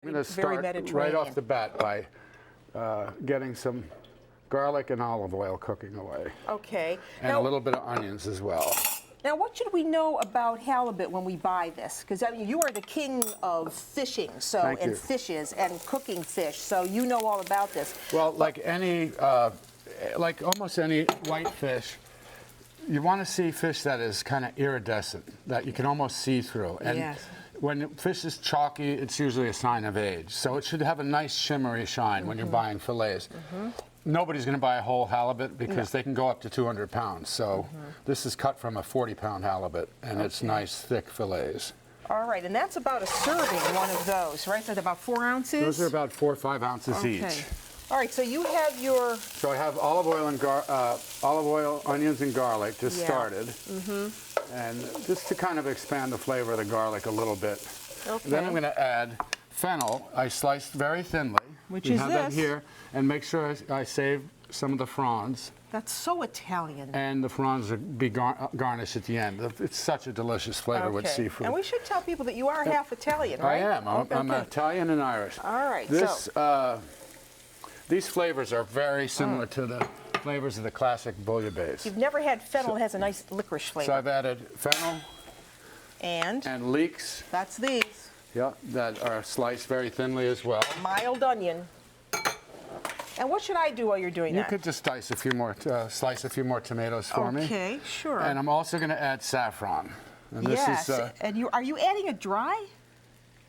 I'm going to very start Mediterranean. right off the bat by getting some garlic and olive oil cooking away. Okay. And now, a little bit of onions as well. Now, what should we know about halibut when we buy this? Because I mean, you are the king of fishing, so Thank and you. fishes and cooking fish, so you know all about this. Well, like almost any white fish, you want to see fish that is kind of iridescent, that you can almost see through. And Yes. when fish is chalky, it's usually a sign of age. So it should have a nice shimmery shine when you're buying fillets. Nobody's going to buy a whole halibut because they can go up to 200 pounds. So this is cut from a 40-pound halibut, and it's nice, thick fillets. All right, and that's about a serving, one of those, right? That's about 4 ounces? Those are about 4 or 5 ounces each. All right, so you have your... So I have olive oil, onions, and garlic just started. And just to kind of expand the flavor of the garlic a little bit. Okay. Then I'm going to add fennel. I sliced very thinly. Which we is have this. that here. And make sure I save some of the fronds. That's so Italian. And the fronds will be garnished at the end. It's such a delicious flavor with seafood. And we should tell people that you are half Italian, right? I am. I'm Italian and Irish. All right. These flavors are very similar to the flavors of the classic bouillabaisse. You've never had fennel. It has a nice licorice flavor. So I've added fennel and leeks. That's these. Yeah, that are sliced very thinly as well. Mild onion. And what should I do while you're doing that? You could just slice a few more tomatoes for me. Okay, sure. And I'm also going to add saffron. And this yes. is, and are you adding it dry?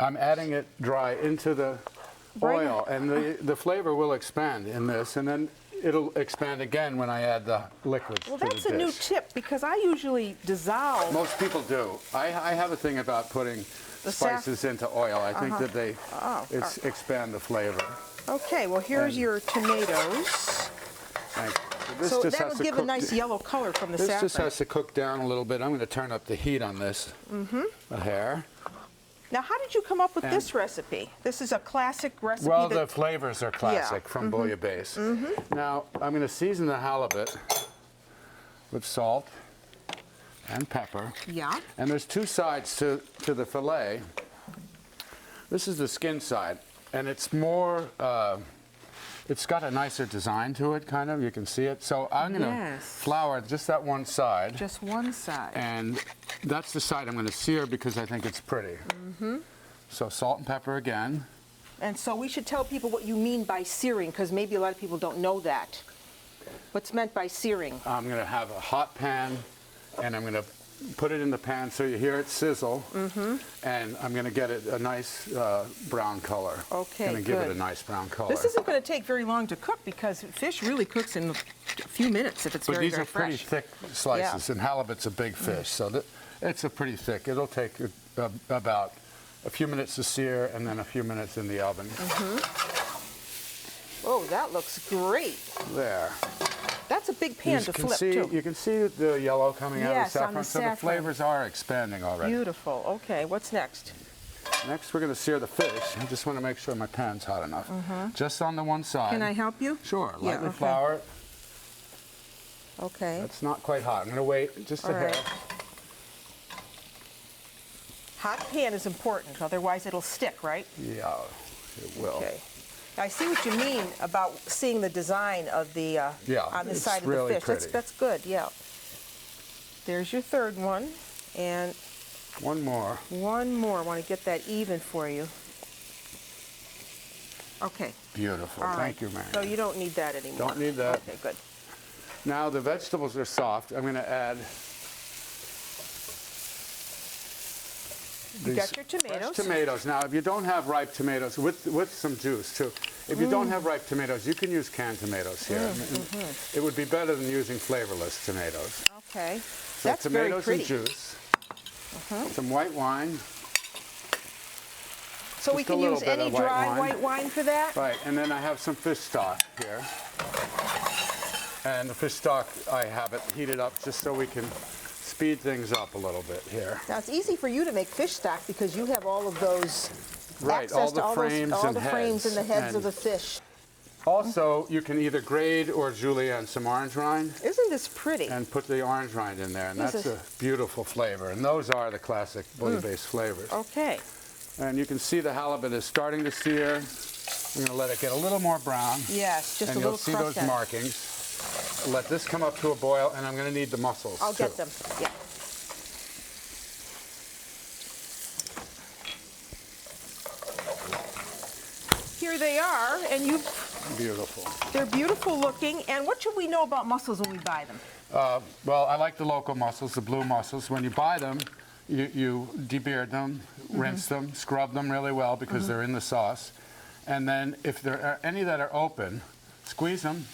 I'm adding it dry into the oil, and the flavor will expand in this, and then it'll expand again when I add the liquids Well, to the that's a new tip because I usually dissolve. Most people do. I have a thing about putting spices into oil. I think that they expand the flavor. Okay, well here's your tomatoes. Thank you. So that'll give a nice yellow color from the saffron. This just has to cook down a little bit. I'm going to turn up the heat on this a hair. Now, how did you come up with this recipe? This is a classic recipe. Well, the flavors are classic from bouillabaisse. Now, I'm going to season the halibut with salt and pepper. Yeah. And there's two sides to the fillet. This is the skin side, and it's more, it's got a nicer design to it, kind of. You can see it. So I'm going to flour just that one side. Just one side. And that's the side I'm going to sear because I think it's pretty. So salt and pepper again. And so we should tell people what you mean by searing, because maybe a lot of people don't know that. What's meant by searing? I'm going to have a hot pan, and I'm going to put it in the pan so you hear it sizzle. And I'm going to get it a nice brown color. Okay, going to give it a nice brown color. This isn't going to take very long to cook because fish really cooks in a few minutes if it's very fresh. But these are pretty thick slices, and halibut's a big fish, so it's a pretty thick. It'll take about a few minutes to sear and then a few minutes in the oven. Oh, that looks great. There. That's a big pan to flip, too. You can see the yellow coming out of the saffron, so the saffron. flavors are expanding already. Beautiful. Okay, what's next? Next, we're going to sear the fish. I just want to make sure my pan's hot enough. Just on the one side. Can I help you? Sure. Yeah, Lightly flour it. Okay. That's not quite hot. I'm going to wait just a hair. Hot pan is important, otherwise it'll stick, right? Yeah, it will. Okay. I see what you mean about seeing the design of the on the side of really the fish. pretty. That's good. Yeah. There's your third one, and one more. One more. I want to get that even for you. Okay. Beautiful. All Thank right. you, Mary. So you don't need that anymore. Don't need that. Okay, good. Now the vegetables are soft. I'm going to add. You got your tomatoes. Fresh tomatoes. Now, if you don't have ripe tomatoes, with some juice too, if you don't have ripe tomatoes, you can use canned tomatoes here. It would be better than using flavorless tomatoes. Okay. So That's very tomatoes pretty. and juice. Some white wine. So we can use any dry white wine for that? Right, and then I have some fish stock here. And the fish stock, I have it heated up just so we can speed things up a little bit here. Now, it's easy for you to make fish stock because you have all of those access all the to frames all and the frames and the heads and of the fish. Also, you can either grate or julienne some orange rind. Isn't this pretty? And put the orange rind in there, and that's a beautiful flavor. And those are the classic bouillabaisse flavors. Okay. And you can see the halibut is starting to sear. I'm going to let it get a little more brown. Yes, just and a little you'll see those crushed. markings. Let this come up to a boil, and I'm going to need the mussels, I'll too. get them. Yeah. Here they are, and Beautiful. they're beautiful looking. And what should we know about mussels when we buy them? Well, I like the local mussels, the blue mussels. When you buy them, you debeard them, rinse them, scrub them really well because they're in the sauce. And then if there are any that are open, squeeze them.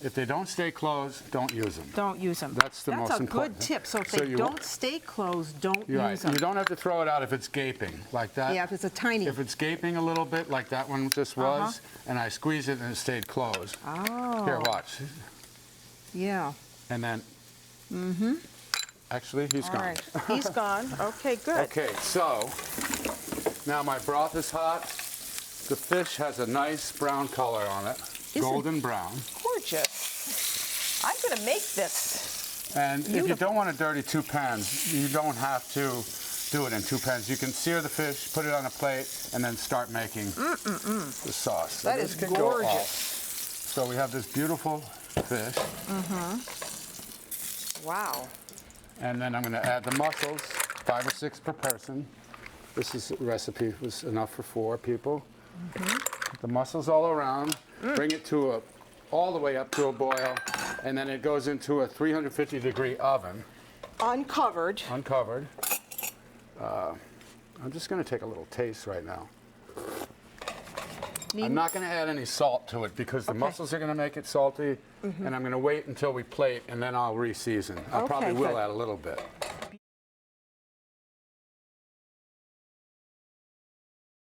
If they don't stay closed, don't use them. Don't use them. That's the most important. That's a good tip. So if So they you don't stay closed, don't You're right. use them. You don't have to throw it out if it's gaping like that. Yeah, if it's a tiny. If it's gaping a little bit like that one just was, and I squeezed it and it stayed closed. Oh. Here, watch. Yeah. And then, actually, he's All gone. right. He's gone. Okay, good. Okay, so now my broth is hot. The fish has a nice brown color on it, golden brown. Gorgeous. I'm going to make this. And if you Beautiful. don't want to dirty 2 pans, you don't have to do it in 2 pans. You can sear the fish, put it on a plate, and then start making the sauce. So That this is can go gorgeous. off. So we have this beautiful fish, Wow. and then I'm going to add the mussels, 5 or 6 per person. This is recipe was enough for 4 people. Put the mussels all around, bring it to all the way up to a boil, and then it goes into a 350-degree oven. Uncovered. Uncovered. I'm just going to take a little taste right now. I'm not going to add any salt to it because the mussels are going to make it salty, and I'm going to wait until we plate, and then I'll re-season. I probably will good. add a little bit.